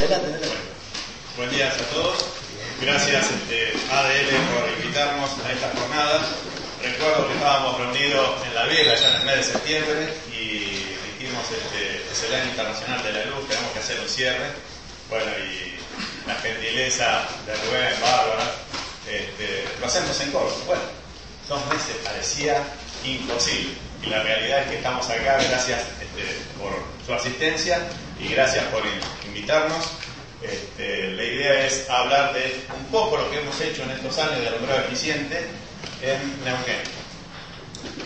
Adelante, adelante. Buen día a todos. Gracias ADL por invitarnos a esta jornada. Recuerdo que estábamos reunidos en la Biela ya en el mes de septiembre y dijimos es el Año Internacional de la Luz, tenemos que hacer un cierre. Bueno, y la gentileza de Rubén, Bárbara, lo hacemos en corto. Bueno, 2 meses parecía imposible y la realidad es que estamos acá. Gracias por su asistencia y gracias por invitarnos. La idea es hablar de un poco lo que hemos hecho en estos años de alumbrado eficiente en Neuquén.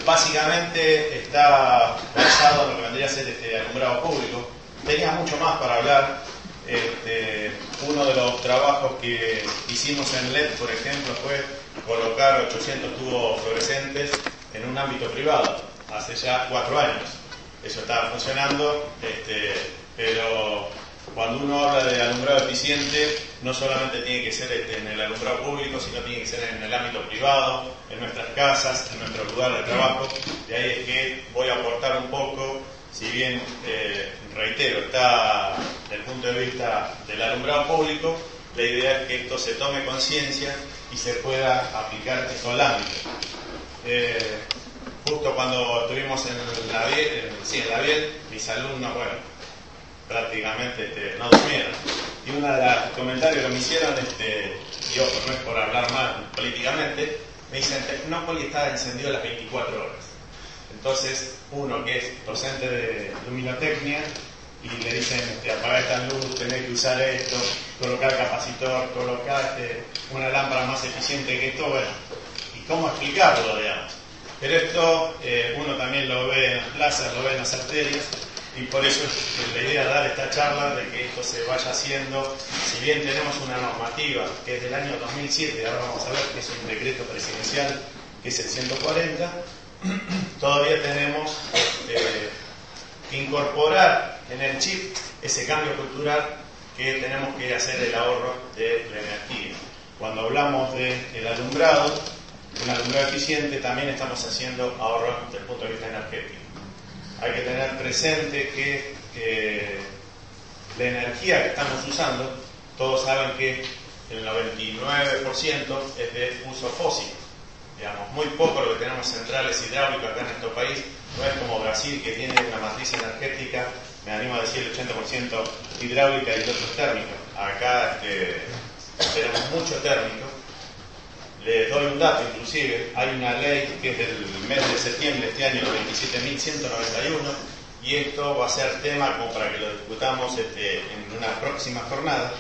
Básicamente está basado en lo que vendría a ser alumbrado público. Tenía mucho más para hablar. Uno de los trabajos que hicimos en LED, por ejemplo, fue colocar 800 tubos fluorescentes en un ámbito privado, hace ya 4 años. Eso estaba funcionando, pero cuando uno habla de alumbrado eficiente, no solamente tiene que ser en el alumbrado público, sino tiene que ser en el ámbito privado, en nuestras casas, en nuestro lugar de trabajo. De ahí es que voy a aportar un poco, si bien, reitero, está desde el punto de vista del alumbrado público, la idea es que esto se tome conciencia y se pueda aplicar en todo el ámbito. Justo cuando estuvimos en la Biel, mis alumnos, bueno, prácticamente no durmieron. Y uno de los comentarios que me hicieron, y ojo, no es por hablar mal políticamente, me dicen, Tecnópolis está encendido las 24 horas. Entonces, uno que es docente de luminotecnia, y le dicen, apagar esta luz, tener que usar esto, colocar capacitor, colocar una lámpara más eficiente que esto, bueno, ¿y cómo explicarlo, digamos? Pero esto uno también lo ve en las plazas, lo ve en las arterias, y por eso es la idea de dar esta charla, de que esto se vaya haciendo. Si bien tenemos una normativa que es del año 2007, ahora vamos a ver que es un decreto presidencial, que es el 140, todavía tenemos que incorporar en el chip ese cambio cultural que tenemos que hacer el ahorro de la energía. Cuando hablamos del alumbrado, un alumbrado eficiente, también estamos haciendo ahorro desde el punto de vista energético. Hay que tener presente que la energía que estamos usando, todos saben que el 99% es de uso fósil. Digamos, muy poco lo que tenemos centrales hidráulicas acá en nuestro país. No es como Brasil, que tiene una matriz energética, me animo a decir, el 80% hidráulica y el otro térmico. Acá tenemos mucho térmico. Les doy un dato, inclusive, hay una ley que es del mes de septiembre de este año, 27.191, y esto va a ser tema como para que lo discutamos en una próxima jornada,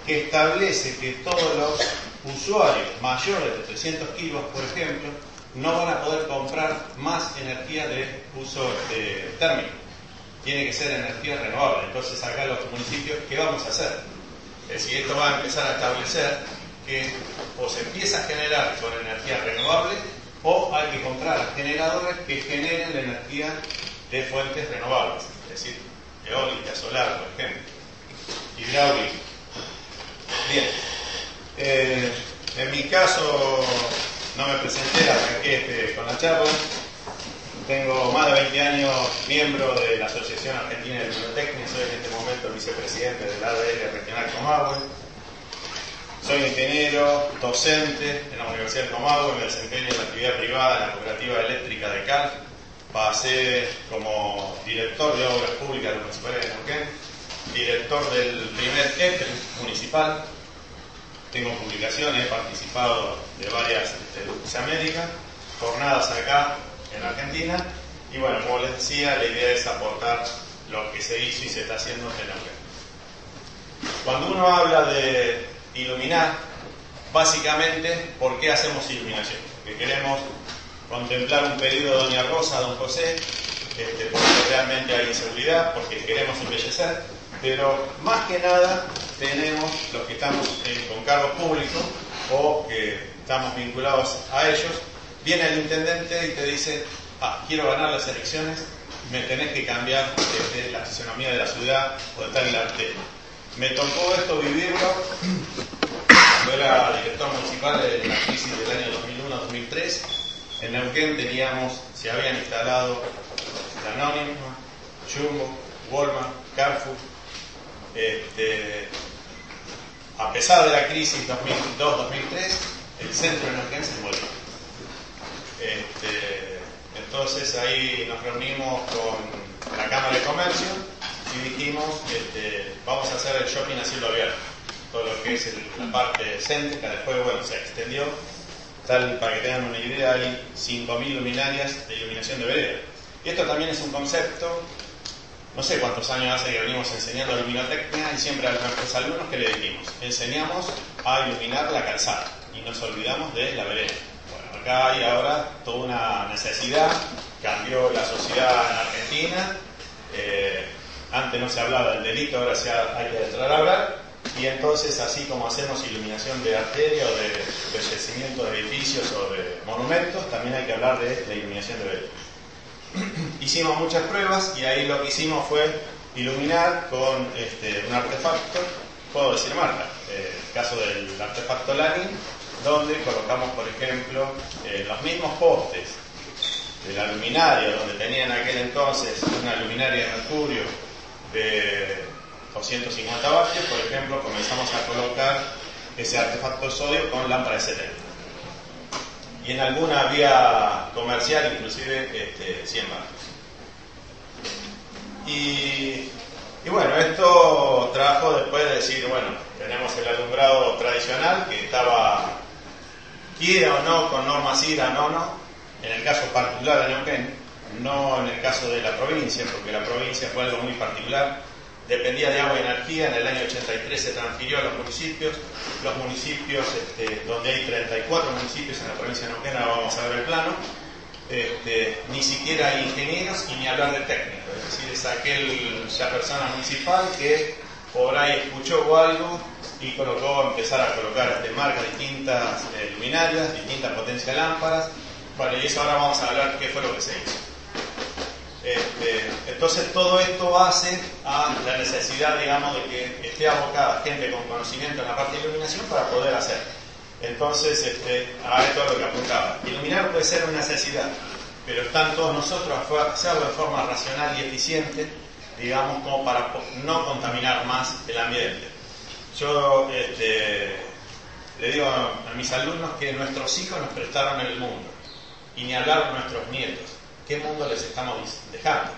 que establece que todos los usuarios mayores de 300 kilos, por ejemplo, no van a poder comprar más energía de uso térmico. Tiene que ser energía renovable. Entonces acá los municipios, ¿qué vamos a hacer? Es decir, esto va a empezar a establecer que o se empieza a generar con energía renovable o hay que comprar generadores que generen la energía de fuentes renovables, es decir, eólica, solar, por ejemplo, hidráulica. Bien, en mi caso no me presenté, arranqué con la charla. Tengo más de 20 años miembro de la Asociación Argentina de Luminotecnia, soy en este momento vicepresidente del ADL Regional Comahue. Soy ingeniero, docente en la Universidad de Comahue, me desempeño en la actividad privada en la Cooperativa Eléctrica de CAL. Pasé como director de Obras Públicas de la Municipalidad de Neuquén, director del primer EPRI municipal. Tengo publicaciones, he participado de varias de América, jornadas acá en Argentina. Y bueno, como les decía, la idea es aportar lo que se hizo y se está haciendo en Neuquén. Cuando uno habla de iluminar, básicamente, ¿por qué hacemos iluminación? Que queremos contemplar un pedido de Doña Rosa, Don José, porque realmente hay inseguridad, porque queremos embellecer, pero más que nada tenemos los que estamos con cargos públicos o que estamos vinculados a ellos. Viene el intendente y te dice, quiero ganar las elecciones, me tenés que cambiar la fisonomía de la ciudad o de tal arteria. Me tocó esto vivirlo. Yo era director municipal de la crisis del año 2001-2003. En Neuquén se habían instalado Danone, Jumbo, Walmart, Carrefour, A pesar de la crisis 2002-2003, el centro de Neuquén se envolvió. Entonces ahí nos reunimos con la Cámara de Comercio y dijimos, vamos a hacer el shopping a cielo abierto. Todo lo que es la parte céntrica, después bueno, se extendió. Tal, para que tengan una idea, hay 5.000 luminarias de iluminación de vereda. Y esto también es un concepto, no sé cuántos años hace que venimos enseñando luminotecnia, y siempre a nuestros alumnos que le dijimos, enseñamos a iluminar la calzada y nos olvidamos de la vereda. Bueno, acá hay ahora toda una necesidad, cambió la sociedad en Argentina, antes no se hablaba del delito, ahora hay que entrar a hablar. Y entonces, así como hacemos iluminación de arteria o de embellecimiento de edificios o de monumentos, también hay que hablar de la iluminación de vereda. Hicimos muchas pruebas y ahí lo que hicimos fue iluminar con un artefacto, puedo decir marca, el caso del artefacto Lanin, donde colocamos, por ejemplo, los mismos postes de la luminaria, donde tenían en aquel entonces una luminaria de mercurio de 250 vatios, por ejemplo, comenzamos a colocar ese artefacto sodio con lámpara de 70. Y en alguna vía comercial, inclusive 100 vatios. Y bueno, esto trajo después de decir, bueno, tenemos el alumbrado tradicional que estaba, quiera o no, con normas IRA, no, en el caso particular de Neuquén, no en el caso de la provincia, porque la provincia fue algo muy particular. Dependía de agua y energía, en el año 83 se transfirió a los municipios, donde hay 34 municipios en la provincia de Neuquén, ahora vamos a ver el plano, ni siquiera hay ingenieros y ni hablar de técnicos, es decir, es aquella persona municipal que por ahí escuchó algo y empezar a colocar marcas distintas luminarias, distintas potencias de lámparas. Bueno, y eso ahora vamos a hablar qué fue lo que se hizo. Entonces todo esto hace a la necesidad, digamos, de que esté abocada gente con conocimiento en la parte de iluminación para poder hacer. Entonces, a esto es lo que apuntaba. Iluminar puede ser una necesidad, pero están todos nosotros a hacerlo de forma racional y eficiente, digamos, como para no contaminar más el ambiente. Yo le digo a mis alumnos que nuestros hijos nos prestaron el mundo, y ni hablar de nuestros nietos. ¿Qué mundo les estamos dejando?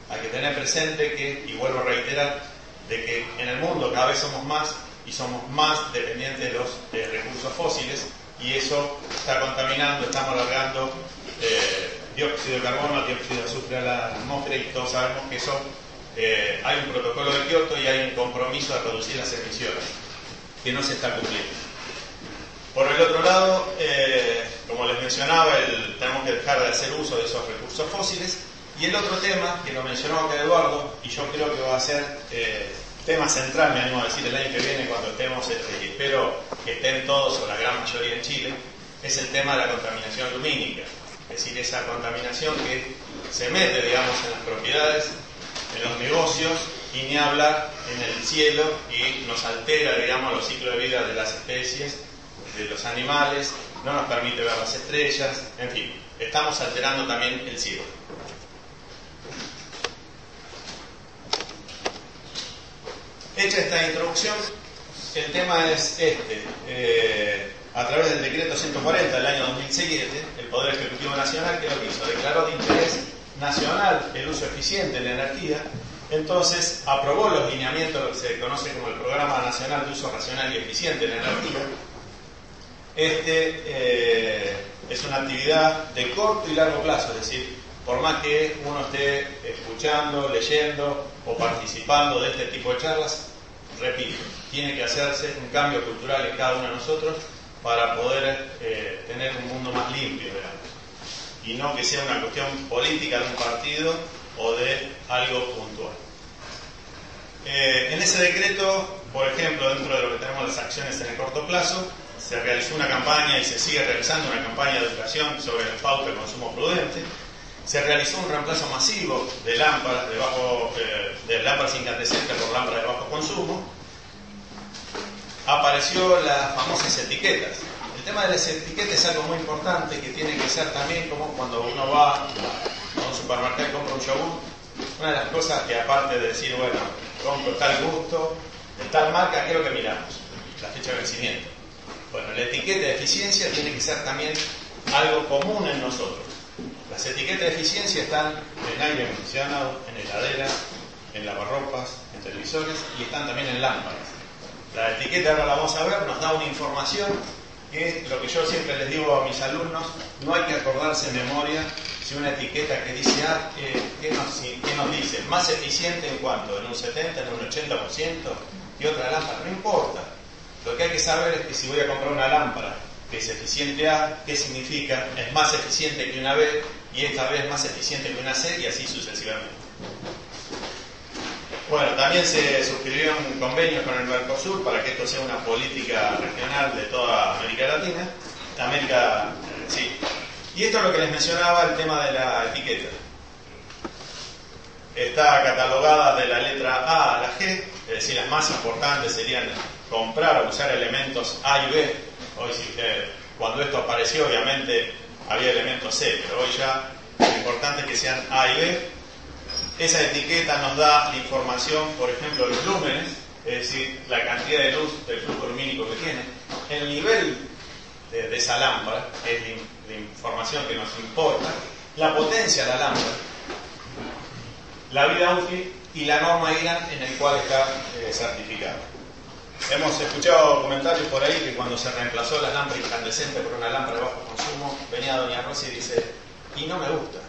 Hay que tener presente que, y vuelvo a reiterar, de que en el mundo cada vez somos más y somos más dependientes de los recursos fósiles, y eso está contaminando, estamos largando dióxido de carbono, dióxido de azufre a la atmósfera, y todos sabemos que eso hay un protocolo de Kioto y hay un compromiso de reducir las emisiones que no se está cumpliendo. Por el otro lado, como les mencionaba, tenemos que dejar de hacer uso de esos recursos fósiles. Y el otro tema, que lo mencionó acá Eduardo, y yo creo que va a ser tema central, me animo a decir, el año que viene cuando estemos, y espero que estén todos o la gran mayoría en Chile, es el tema de la contaminación lumínica. Es decir, esa contaminación que se mete, digamos, en las propiedades, en los negocios, y ni hablar en el cielo, y nos altera, digamos, los ciclos de vida de las especies, de los animales, no nos permite ver las estrellas, en fin, estamos alterando también el cielo. Hecha esta introducción, el tema es a través del decreto 140 del año 2007, el Poder Ejecutivo Nacional, que lo que hizo, declaró de interés nacional el uso eficiente de la energía. Entonces aprobó los lineamientos, lo que se conoce como el Programa Nacional de Uso Racional y Eficiente de la Energía. Es una actividad de corto y largo plazo, es decir, por más que uno esté escuchando, leyendo o participando de este tipo de charlas, repito, tiene que hacerse un cambio cultural en cada uno de nosotros para poder tener un mundo más limpio, digamos, y no que sea una cuestión política de un partido o de algo puntual. En ese decreto, por ejemplo, dentro de lo que tenemos las acciones en el corto plazo, se realizó una campaña y se sigue realizando una campaña de educación sobre las pautas de consumo prudente. Se realizó un reemplazo masivo de lámparas de lámparas incandescentes por lámparas de bajo consumo. Apareció las famosas etiquetas. El tema de las etiquetas es algo muy importante que tiene que ser también como cuando uno va a un supermercado y compra un yogur. Una de las cosas que, aparte de decir, bueno, compro tal gusto, de tal marca, ¿qué es lo que miramos? La fecha de vencimiento. Bueno, la etiqueta de eficiencia tiene que ser también algo común en nosotros. Las etiquetas de eficiencia están en aire acondicionado, en heladeras, en lavarropas, en televisores y están también en lámparas. La etiqueta, ahora la vamos a ver, nos da una información que es lo que yo siempre les digo a mis alumnos: no hay que acordarse en memoria si una etiqueta que dice A, ¿qué nos dice? Más eficiente en cuánto, en un 70, en un 80%, y otra lámpara, no importa. Lo que hay que saber es que si voy a comprar una lámpara que es eficiente A, ¿qué significa? Es más eficiente que una B, y esta vez más eficiente que una C, y así sucesivamente. Bueno, también se suscribió un convenio con el Mercosur para que esto sea una política regional de toda América Latina. Sí. Y esto es lo que les mencionaba, el tema de la etiqueta. Está catalogada de la letra A a la G, es decir, las más importantes serían comprar o usar elementos A y B. Hoy sí, cuando esto apareció, obviamente había elementos C, pero hoy ya lo importante es que sean A y B. Esa etiqueta nos da la información, por ejemplo, los lúmenes, es decir, la cantidad de luz del flujo lumínico que tiene, el nivel de esa lámpara, que es la información que nos importa, la potencia de la lámpara, la vida útil y la norma IRAN en el cual está certificado. Hemos escuchado comentarios por ahí que cuando se reemplazó la lámpara incandescente por una lámpara de bajo consumo, venía doña Rosy y dice: y no me gusta.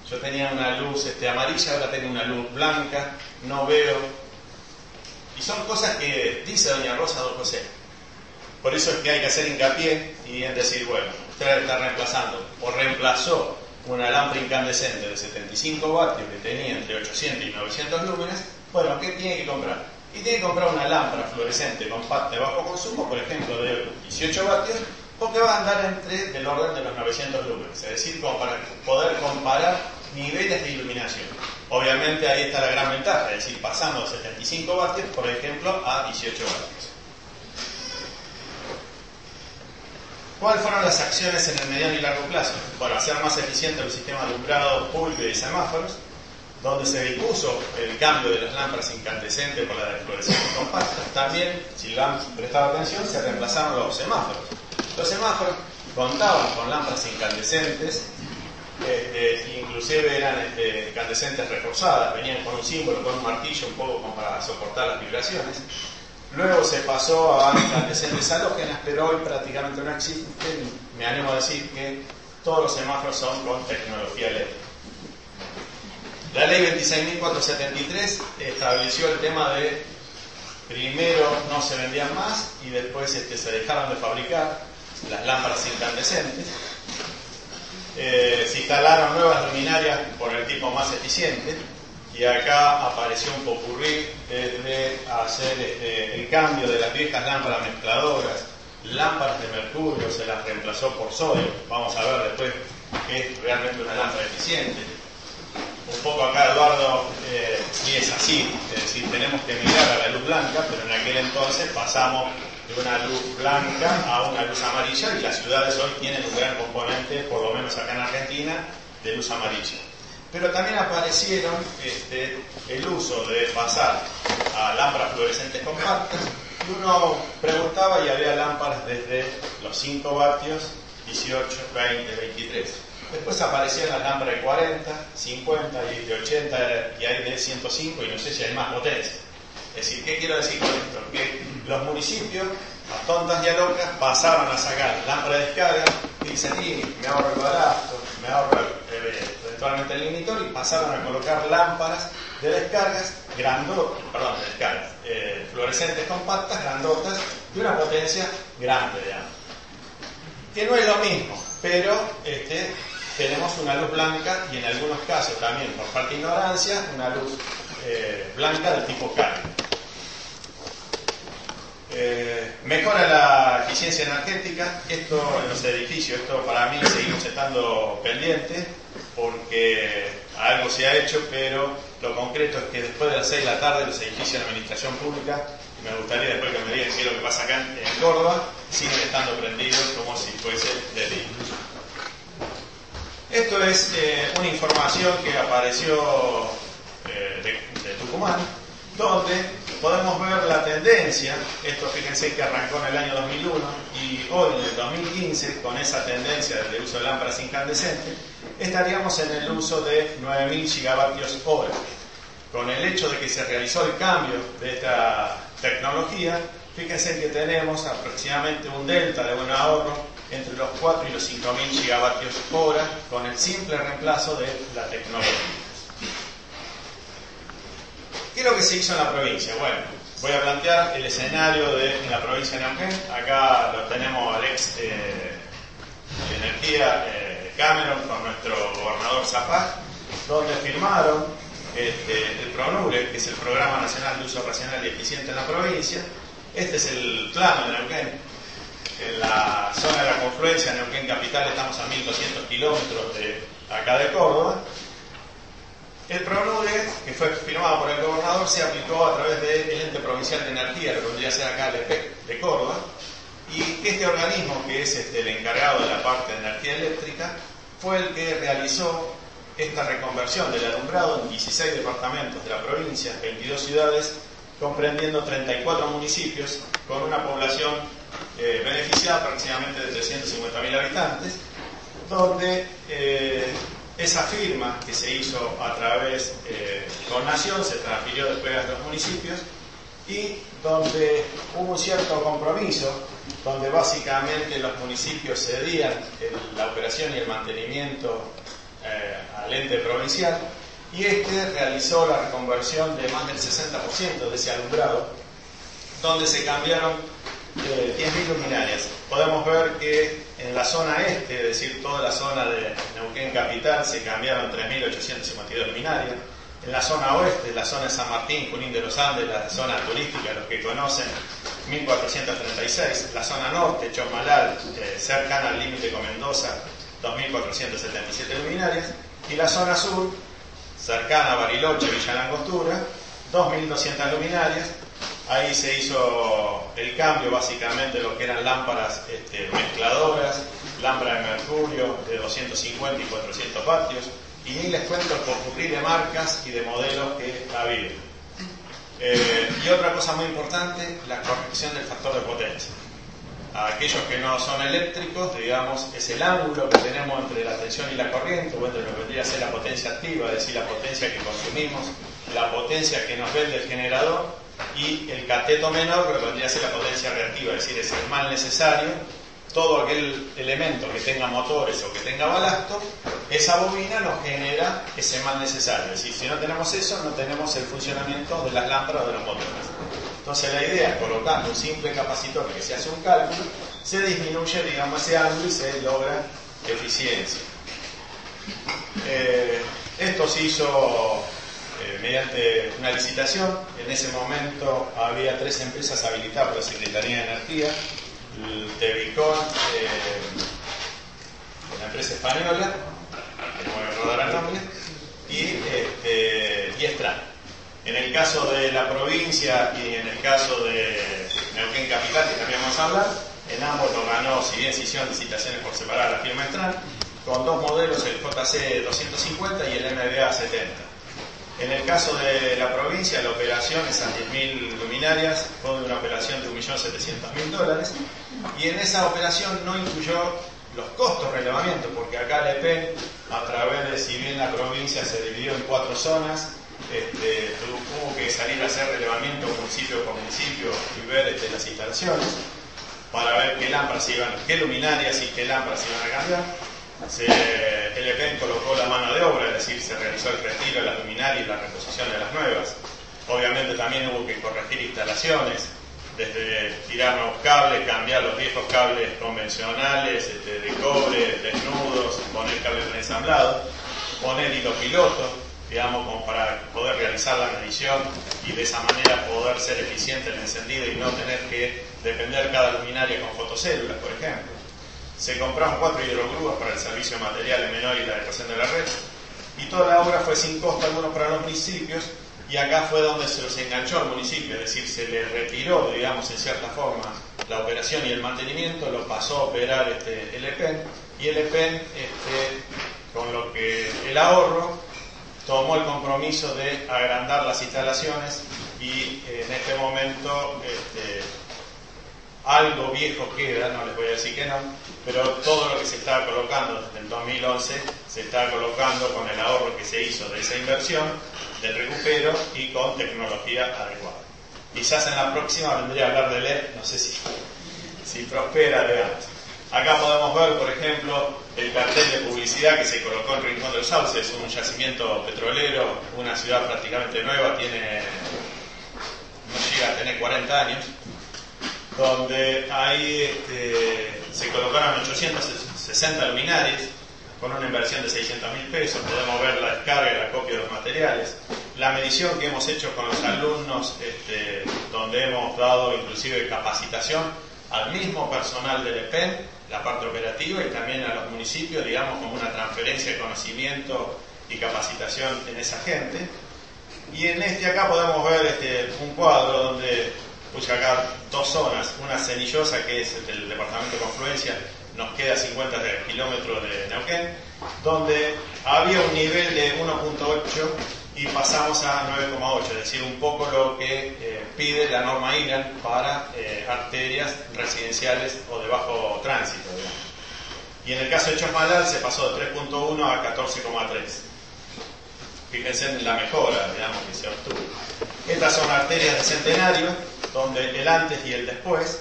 Yo tenía una luz amarilla, ahora tengo una luz blanca, no veo. Y son cosas que dice doña Rosa don José. Por eso es que hay que hacer hincapié y en decir, bueno, usted está reemplazando o reemplazó una lámpara incandescente de 75 vatios que tenía entre 800 y 900 lúmenes. Bueno, ¿qué tiene que comprar? Y tiene que comprar una lámpara fluorescente compacta de bajo consumo, por ejemplo, de 18 vatios, porque va a andar del orden de los 900 lúmenes, es decir, como para poder comparar niveles de iluminación. Obviamente ahí está la gran ventaja, es decir, pasando de 75 vatios, por ejemplo, a 18 vatios. ¿Cuáles fueron las acciones en el mediano y largo plazo? Para hacer más eficiente el sistema de alumbrado público y semáforos, donde se dispuso el cambio de las lámparas incandescentes por las de fluorescentes compactas. También, si han prestado atención, se reemplazaron los semáforos. Los semáforos contaban con lámparas incandescentes, inclusive eran incandescentes reforzadas, venían con un símbolo, con un martillo, un poco como para soportar las vibraciones. Luego se pasó a incandescentes halógenas, pero hoy prácticamente no existen. Me animo a decir que todos los semáforos son con tecnología LED. La ley 26.473 estableció el tema de primero no se vendían más y después se dejaron de fabricar las lámparas incandescentes. Se instalaron nuevas luminarias por el tipo más eficiente y acá apareció un popurrí de hacer el cambio de las viejas lámparas mezcladoras, lámparas de mercurio, se las reemplazó por sodio. Vamos a ver después qué es realmente una lámpara eficiente. Un poco acá Eduardo, sí es así, es decir, tenemos que mirar a la luz blanca, pero en aquel entonces pasamos de una luz blanca a una luz amarilla y las ciudades hoy tienen un gran componente, por lo menos acá en Argentina, de luz amarilla. Pero también aparecieron el uso de pasar a lámparas fluorescentes compactas y uno preguntaba y había lámparas desde los 5 vatios, 18, 20, 23. Después aparecían las lámparas de 40, 50 y de 80 y hay de 105 y no sé si hay más potencia. Es decir, ¿qué quiero decir con esto? Que los municipios, a tontas y a locas, pasaron a sacar lámparas de descarga y dicen, me ahorro el barato, me ahorro eventualmente el inhibitor, y pasaron a colocar lámparas de descargas fluorescentes compactas, grandotas, de una potencia grande, digamos. Que no es lo mismo, pero tenemos una luz blanca y en algunos casos también, por falta de ignorancia, una luz blanca del tipo cálido. Mejora la eficiencia energética. Esto en los edificios, esto para mí seguimos estando pendientes porque algo se ha hecho, pero lo concreto es que después de las 6 de la tarde los edificios de administración pública, y me gustaría después que me digan qué es lo que pasa acá en Córdoba, siguen estando prendidos como si fuese de día. Esto es una información que apareció de Tucumán, donde podemos ver la tendencia. Esto fíjense que arrancó en el año 2001 y hoy en el 2015, con esa tendencia del uso de lámparas incandescentes, estaríamos en el uso de 9.000 gigavatios hora. Con el hecho de que se realizó el cambio de esta tecnología, fíjense que tenemos aproximadamente un delta de un ahorro entre los 4 y los 5.000 gigavatios hora con el simple reemplazo de la tecnología. ¿Qué es lo que se hizo en la provincia? Bueno, voy a plantear el escenario en la provincia de Neuquén. Acá lo tenemos al ex de Energía Cameron con nuestro gobernador Zapag, donde firmaron el PRONURE, que es el Programa Nacional de Uso Racional y Eficiente en la provincia. Este es el plano de Neuquén. En la zona de la confluencia, Neuquén Capital, estamos a 1.200 kilómetros de acá de Córdoba. El PRONURE, que fue firmado por el gobernador, se aplicó a través del Ente Provincial de Energía, lo que vendría a ser acá el EPEC de Córdoba, y este organismo, que es el encargado de la parte de energía eléctrica, fue el que realizó esta reconversión del alumbrado en 16 departamentos de la provincia, 22 ciudades, comprendiendo 34 municipios, con una población beneficiada aproximadamente de 350.000 habitantes, donde esa firma que se hizo a través con Nación se transfirió después a los municipios y donde hubo un cierto compromiso, donde básicamente los municipios cedían la operación y el mantenimiento al ente provincial, y este realizó la reconversión de más del 60% de ese alumbrado, donde se cambiaron 10.000 luminarias. Podemos ver que en la zona este, es decir, toda la zona de Neuquén Capital, se cambiaron 3.852 luminarias. En la zona oeste, la zona de San Martín, Junín de los Andes, la zona turística, los que conocen, 1.436. La zona norte, Chosmalal, cercana al límite con Mendoza, 2.477 luminarias. Y la zona sur, cercana a Bariloche, Villa Langostura, 2.200 luminarias. Ahí se hizo el cambio básicamente de lo que eran lámparas mezcladoras, lámparas de mercurio de 250 y 400 vatios, y ni les cuento el popurrí de marcas y de modelos que ha habido. Y otra cosa muy importante, la corrección del factor de potencia. A aquellos que no son eléctricos, digamos, es el ángulo que tenemos entre la tensión y la corriente, o entre lo que vendría a ser la potencia activa, es decir, la potencia que consumimos, la potencia que nos vende el generador, y el cateto menor, que vendría a ser la potencia reactiva, es decir, es el mal necesario. Todo aquel elemento que tenga motores o que tenga balasto, esa bobina nos genera ese mal necesario. Es decir, si no tenemos eso, no tenemos el funcionamiento de las lámparas o de los motores. Entonces la idea, colocando un simple capacitor que se hace un cálculo, se disminuye, digamos, ese ángulo y se logra eficiencia. Esto se hizo mediante una licitación. En ese momento había 3 empresas habilitadas por la Secretaría de Energía: el Tevicon, una empresa española, que no voy a rodar el nombre, y Estran. En el caso de la provincia y en el caso de Neuquén Capital, que también vamos a hablar, en ambos lo ganó, si bien se hicieron licitaciones por separado, la firma Estran, con 2 modelos, el JC 250 y el MBA 70. En el caso de la provincia, la operación, esas 10.000 luminarias, fue una operación de $1.700.000, y en esa operación no incluyó los costos de relevamiento, porque acá el EP, a través de, si bien la provincia se dividió en 4 zonas, tuvo que salir a hacer relevamiento municipio por municipio y ver las instalaciones para ver qué lámparas iban, qué luminarias y qué lámparas iban a cambiar. El EPEN colocó la mano de obra, es decir, se realizó el retiro de las luminarias y la reposición de las nuevas. Obviamente también hubo que corregir instalaciones, desde tirar nuevos cables, cambiar los viejos cables convencionales, de cobre, desnudos, poner cables preensamblados, poner hilo piloto, digamos, como para poder realizar la medición y de esa manera poder ser eficiente en el encendido y no tener que depender cada luminaria con fotocélulas, por ejemplo. Se compraron 4 hidrogrúas para el servicio de materiales menores y la adecuación de la red, y toda la obra fue sin costo alguno para los municipios, y acá fue donde se los enganchó al municipio, es decir, se le retiró, digamos, en cierta forma la operación y el mantenimiento, lo pasó a operar el EPEN, y el EPEN, con lo que el ahorro, tomó el compromiso de agrandar las instalaciones y en este momento algo viejo queda, no les voy a decir que no, pero todo lo que se estaba colocando desde el 2011 se está colocando con el ahorro que se hizo de esa inversión, del recupero y con tecnología adecuada. Quizás en la próxima vendría a hablar de LED, no sé si prospera, digamos. Acá podemos ver, por ejemplo, el cartel de publicidad que se colocó en Rincón del Sauce. Es un yacimiento petrolero, una ciudad prácticamente nueva, no llega a tener 40 años, donde ahí se colocaron 860 luminarias con una inversión de 600.000 pesos. Podemos ver la descarga y la copia de los materiales. La medición que hemos hecho con los alumnos, donde hemos dado inclusive capacitación al mismo personal del EPEN, la parte operativa, y también a los municipios, digamos, como una transferencia de conocimiento y capacitación en esa gente. Y en acá podemos ver un cuadro donde puse acá dos zonas, una cenillosa que es del departamento de Confluencia, nos queda 50 kilómetros de Neuquén, donde había un nivel de 1.8 y pasamos a 9.8, es decir, un poco lo que pide la norma IRAN para arterias residenciales o de bajo tránsito, digamos. Y en el caso de Chosmalal se pasó de 3.1 a 14.3. Fíjense en la mejora, digamos, que se obtuvo. Estas son arterias de Centenario, donde el antes y el después.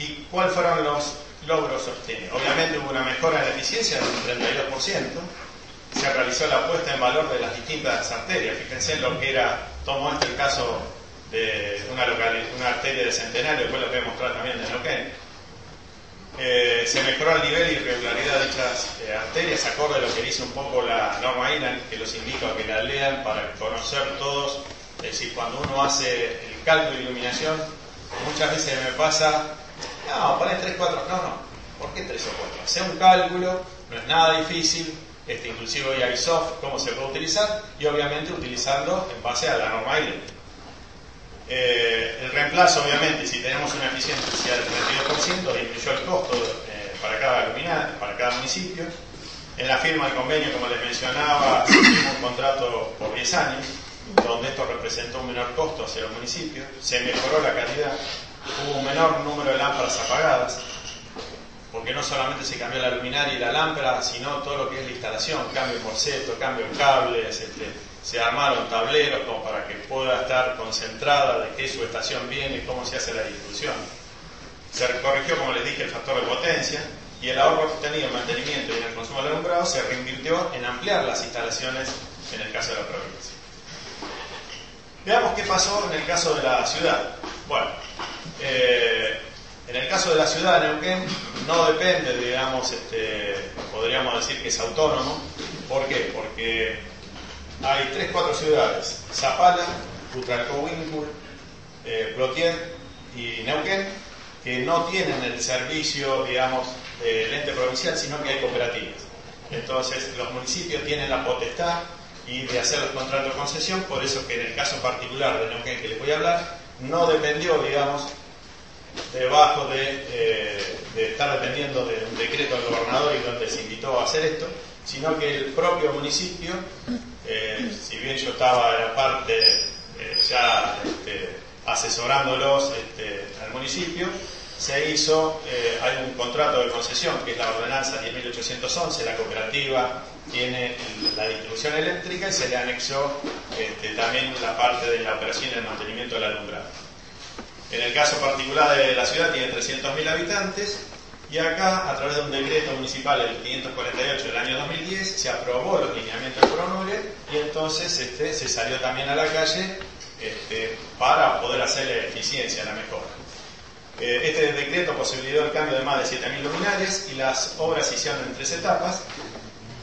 ¿Y cuáles fueron los logros obtenidos? Obviamente hubo una mejora en la eficiencia de un 32%. Se realizó la puesta en valor de las distintas arterias. Fíjense en lo que era, tomo el caso de una arteria de Centenario, después lo voy a mostrar también de Neuquén. Se mejoró el nivel y regularidad de dichas arterias, acorde a lo que dice un poco la norma IRAN, que los invito a que la lean para conocer todos. Es decir, cuando uno hace el cálculo de iluminación, muchas veces me pasa, no, pones 3, 4, no, ¿por qué 3 o 4? Hacer un cálculo, no es nada difícil, inclusive hoy hay soft, cómo se puede utilizar, y obviamente utilizando en base a la norma IRAN. El reemplazo, obviamente, si tenemos una eficiencia del 32%, disminuyó el costo para cada luminaria, para cada municipio. En la firma del convenio, como les mencionaba, se firmó un contrato por 10 años, donde esto representó un menor costo hacia los municipios. Se mejoró la calidad, hubo un menor número de lámparas apagadas, porque no solamente se cambió la luminaria y la lámpara, sino todo lo que es la instalación, cambio de boceto, cambio de cables, se armaron tableros como para que pueda estar concentrada de qué subestación viene y cómo se hace la distribución. Se corrigió, como les dije, el factor de potencia, y el ahorro obtenido en mantenimiento y en el consumo del alumbrado se reinvirtió en ampliar las instalaciones en el caso de la provincia. Veamos qué pasó en el caso de la ciudad. Bueno, en el caso de la ciudad de Neuquén no depende, digamos, podríamos decir que es autónomo. ¿Por qué? Porque hay 3, 4 ciudades, Zapala, Utralcó-Huíncul, Plotier y Neuquén, que no tienen el servicio, digamos, del ente provincial, sino que hay cooperativas. Entonces, los municipios tienen la potestad y de hacer los contratos de concesión, por eso que en el caso particular de Neuquén que les voy a hablar, no dependió, digamos, debajo de estar dependiendo de un decreto del gobernador y donde se invitó a hacer esto, sino que el propio municipio, si bien yo estaba en la parte ya asesorándolos al municipio, se hizo, hay un contrato de concesión que es la ordenanza 10.811, la cooperativa tiene la distribución eléctrica y se le anexó también la parte de la operación y el mantenimiento del alumbrado. En el caso particular de la ciudad tiene 300.000 habitantes y acá, a través de un decreto municipal, el 548 del año 2010, se aprobó los lineamientos del PRONURE y entonces se salió también a la calle para poder hacer la eficiencia, la mejora. Este decreto posibilitó el cambio de más de 7.000 luminarias y las obras se hicieron en 3 etapas.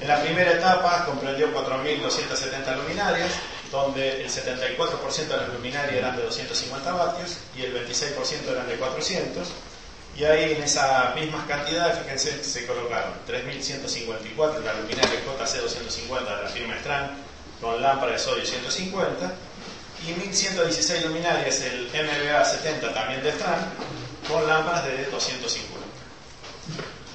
En la primera etapa comprendió 4.270 luminarias, donde el 74% de las luminarias eran de 250 vatios y el 26% eran de 400. Y ahí en esas mismas cantidades, fíjense, se colocaron 3.154 la luminaria JC 250 de la firma Stran con lámpara de sodio 150 y 1.116 luminarias el MBA 70 también de Stran con lámparas de 250.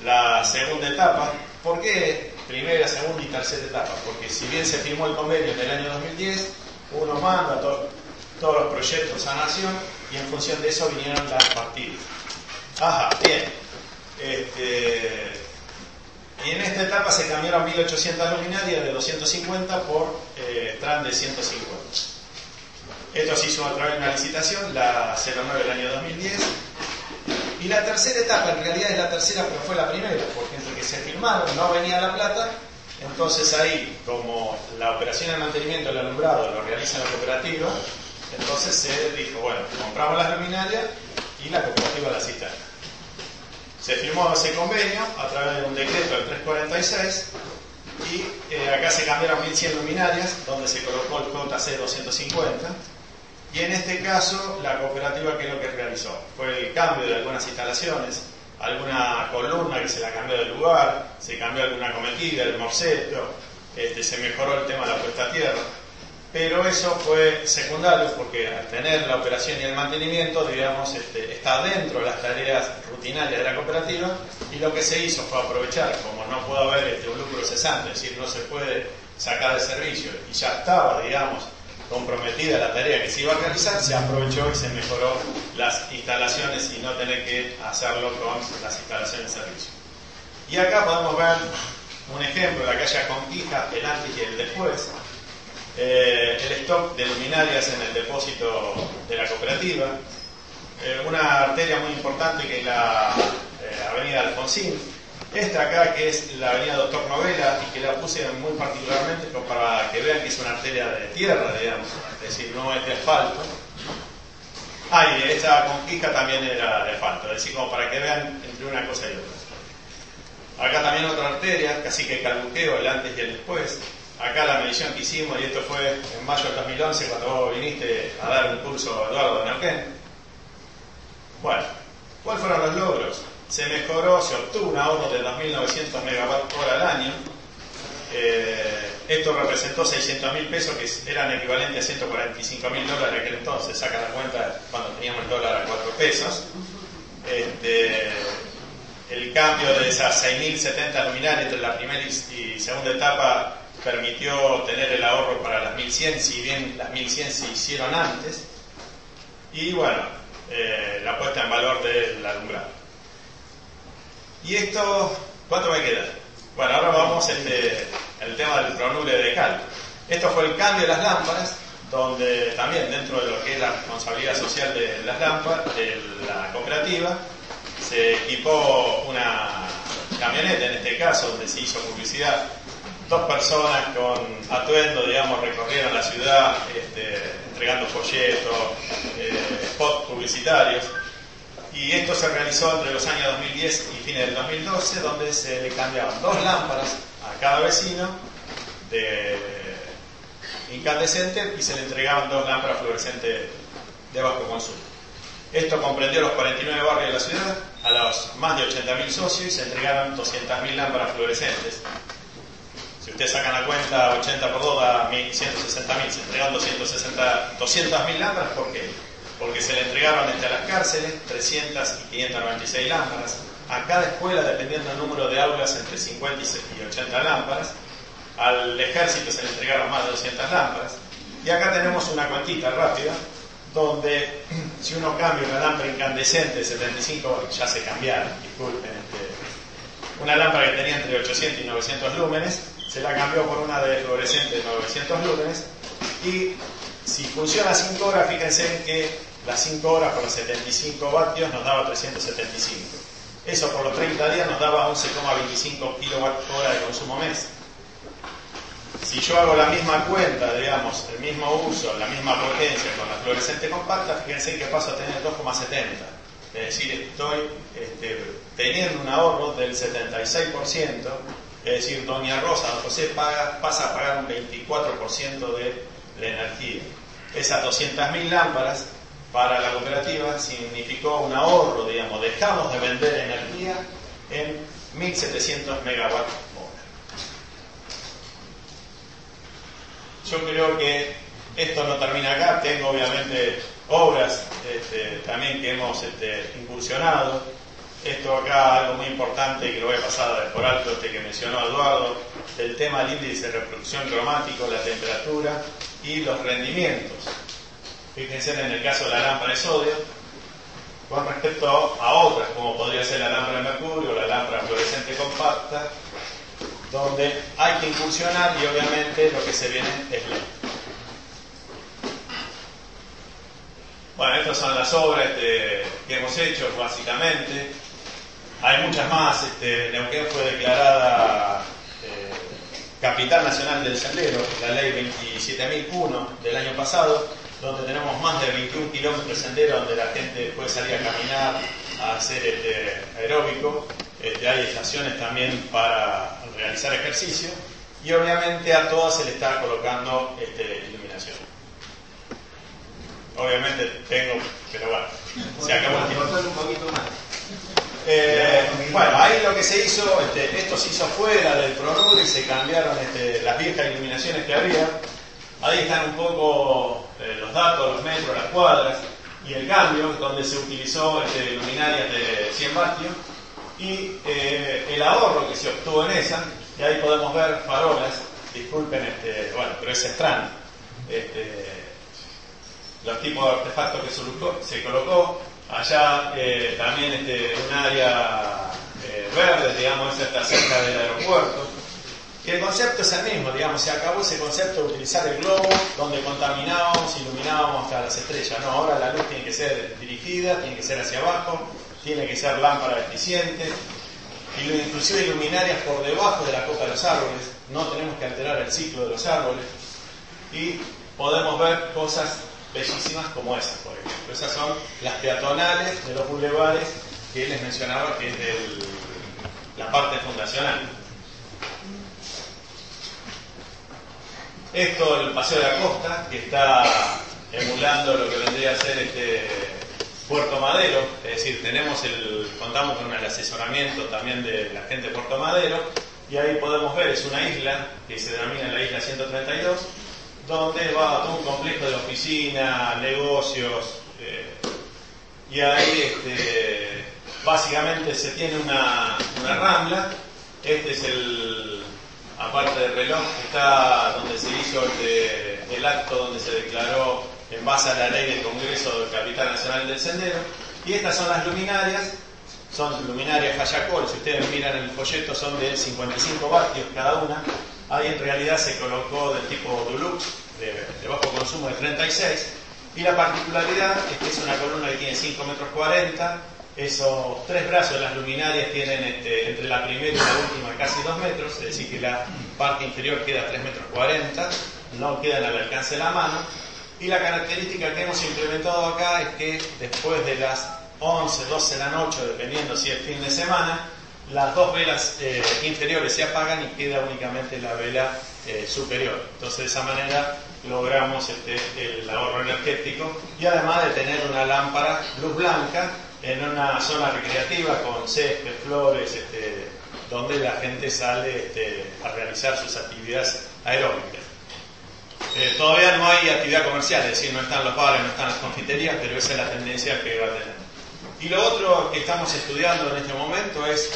La segunda etapa, ¿por qué primera, segunda y tercera etapa, porque si bien se firmó el convenio en el año 2010, uno manda todos los proyectos a Nación y en función de eso vinieron las partidas. Ajá, bien. Y en esta etapa se cambiaron 1800 luminarias de 250 por tram de 150. Esto se hizo a través de una licitación, la 09 del año 2010. Y la tercera etapa, en realidad es la tercera, pero fue la primera, porque entre que se firmaron no venía la plata. Entonces ahí, como la operación de mantenimiento del alumbrado lo realiza la cooperativa, entonces se dijo, bueno, compramos las luminarias y la cooperativa las instala. Se firmó ese convenio a través de un decreto del 346 y acá se cambiaron 1100 luminarias, donde se colocó el JC 250. Y en este caso, la cooperativa, ¿qué es lo que realizó? Fue el cambio de algunas instalaciones, alguna columna que se la cambió de lugar, se cambió alguna cometida, el morceto, se mejoró el tema de la puesta a tierra. Pero eso fue secundario porque al tener la operación y el mantenimiento, digamos, está dentro de las tareas rutinarias de la cooperativa, y lo que se hizo fue aprovechar, como no puede haber un lucro cesante, es decir, no se puede sacar de servicio y ya estaba, digamos, comprometida la tarea que se iba a realizar, se aprovechó y se mejoró las instalaciones y no tener que hacerlo con las instalaciones de servicio. Y acá podemos ver un ejemplo de la calle Conquija, el antes y el después. El stock de luminarias en el depósito de la cooperativa, una arteria muy importante que es la avenida Alfonsín, esta acá que es la avenida Doctor Novela, y que la puse muy particularmente para que vean que es una arteria de tierra, digamos, es decir, no es de asfalto. Y esta Conquija también era de asfalto, es decir, como para que vean entre una cosa y otra. Acá también otra arteria, Cacique Calbuqueo, el antes y el después. Acá la medición que hicimos, y esto fue en mayo del 2011, cuando vos viniste a dar un curso a Eduardo de Neuquén. Bueno, ¿cuáles fueron los logros? Se mejoró, se obtuvo un ahorro de 2.900 MWh al año. Esto representó 600.000 pesos, que eran equivalentes a $145.000 en aquel entonces. Sacan la cuenta cuando teníamos el dólar a 4 pesos. El cambio de esas 6.070 luminarias entre la primera y segunda etapa permitió tener el ahorro para las 1.100, si bien las 1.100 se hicieron antes. Y bueno, la puesta en valor del alumbrado. ¿Y esto cuánto me queda? Bueno, ahora vamos el tema del pronure de cal. Esto fue el cambio de las lámparas, donde también dentro de lo que es la responsabilidad social de las lámparas, de la cooperativa, se equipó una camioneta, en este caso, donde se hizo publicidad. 2 personas con atuendo, digamos, recorrieron la ciudad entregando folletos, spots publicitarios. Y esto se realizó entre los años 2010 y fines del 2012, donde se le cambiaban 2 lámparas a cada vecino de incandescente y se le entregaban 2 lámparas fluorescentes de bajo consumo. Esto comprendió los 49 barrios de la ciudad, a los más de 80.000 socios, y se entregaron 200.000 lámparas fluorescentes. Si ustedes sacan la cuenta, 80 por 2 da 1.160.000, se entregaron 200.000 lámparas. ¿Por qué? Porque se le entregaron a las cárceles 300 y 596 lámparas, a cada escuela, dependiendo del número de aulas, entre 50 y 80 lámparas, al ejército se le entregaron más de 200 lámparas, y acá tenemos una cuentita rápida, donde si uno cambia una lámpara incandescente de 75, ya se cambiaron, disculpen, una lámpara que tenía entre 800 y 900 lúmenes, se la cambió por una de fluorescente de 900 lúmenes, y si funciona 5 horas, fíjense que las 5 horas por los 75 vatios nos daba 375. Eso por los 30 días nos daba 11,25 kWh de consumo mes. Si yo hago la misma cuenta, digamos, el mismo uso, la misma potencia con la fluorescente compacta, fíjense que paso a tener 2,70. Es decir, estoy teniendo un ahorro del 76%. Es decir, doña Rosa, don José pasa a pagar un 24% de la energía. Esas 200.000 lámparas para la cooperativa significó un ahorro, digamos, dejamos de vender energía en 1.700 megawatts hora. Yo creo que esto no termina acá, tengo obviamente obras también que hemos incursionado. Esto acá, algo muy importante que lo voy a pasar por alto, que mencionó Eduardo, el tema del índice de reproducción cromático, la temperatura y los rendimientos. Fíjense en el caso de la lámpara de sodio, con respecto a otras, como podría ser la lámpara de mercurio o la lámpara fluorescente compacta, donde hay que incursionar y obviamente lo que se viene es LED. Bueno, estas son las obras que hemos hecho básicamente. Hay muchas más. Neuquén fue declarada Capital Nacional del Sendero, la ley 27.00001 del año pasado, donde tenemos más de 21 kilómetros de sendero donde la gente puede salir a caminar, a hacer aeróbico. Hay estaciones también para realizar ejercicio y obviamente a todas se le está colocando iluminación. Obviamente tengo, pero bueno, se acabó el tiempo. Un poquito más. Bueno, ahí lo que se hizo, esto se hizo fuera del PRONUR y se cambiaron las viejas iluminaciones que había. Ahí están un poco los datos, los metros, las cuadras y el cambio, donde se utilizó luminarias de 100 vatios y el ahorro que se obtuvo en esa. Y ahí podemos ver farolas, disculpen, bueno, pero es extraño. Los tipos de artefactos que se colocó. Allá también un área verde, digamos, está cerca del aeropuerto. Y el concepto es el mismo, digamos, se acabó ese concepto de utilizar el globo donde contaminábamos, iluminábamos hasta las estrellas. No, ahora la luz tiene que ser dirigida, tiene que ser hacia abajo, tiene que ser lámpara eficiente, inclusive luminarias por debajo de la copa de los árboles, no tenemos que alterar el ciclo de los árboles y podemos ver cosas bellísimas como esas, por ejemplo. Esas son las peatonales de los bulevares que les mencionaba, que es la parte fundacional. Esto, el Paseo de la Costa, que está emulando lo que vendría a ser Puerto Madero, es decir, contamos con el asesoramiento también de la gente de Puerto Madero, y ahí podemos ver, es una isla que se denomina la isla 132, donde va todo un complejo de oficinas, negocios, y ahí básicamente se tiene una rambla. Este es aparte del reloj, está donde se hizo el acto donde se declaró en base a la ley del Congreso del Capital Nacional del Sendero, y estas son las luminarias, son luminarias Hayacol, si ustedes miran el folleto son de 55 vatios cada una. Ahí en realidad se colocó del tipo Dulux, de bajo consumo de 36, y la particularidad es que es una columna que tiene 5,40 metros, esos tres brazos de las luminarias tienen entre la primera y la última casi 2 metros, es decir que la parte inferior queda a 3,40 metros, no quedan al alcance de la mano, y la característica que hemos implementado acá es que después de las 11, 12 de la noche, dependiendo si es fin de semana, las dos velas inferiores se apagan y queda únicamente la vela superior. Entonces de esa manera logramos el ahorro energético y además de tener una lámpara luz blanca en una zona recreativa con césped, flores, donde la gente sale a realizar sus actividades aeróbicas. Todavía no hay actividad comercial, es decir, no están los bares, no están las confiterías, pero esa es la tendencia que va a tener. Y lo otro que estamos estudiando en este momento es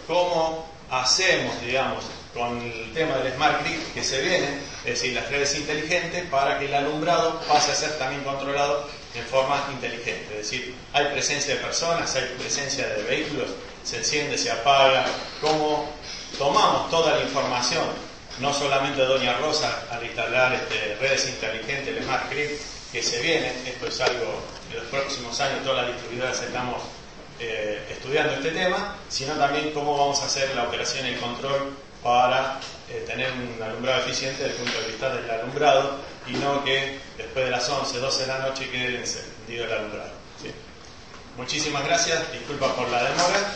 cómo hacemos, digamos, con el tema del Smart Grid que se viene, es decir, las redes inteligentes, para que el alumbrado pase a ser también controlado de forma inteligente. Es decir, hay presencia de personas, hay presencia de vehículos, se enciende, se apaga, cómo tomamos toda la información, no solamente de Doña Rosa, al instalar redes inteligentes, el Smart Grid que se viene, esto es algo de los próximos años, todas las distribuidoras estamos estudiando este tema, sino también cómo vamos a hacer la operación y el control para tener un alumbrado eficiente desde el punto de vista del alumbrado y no que después de las 11, 12 de la noche quede encendido el alumbrado. ¿Sí? Muchísimas gracias, disculpa por la demora.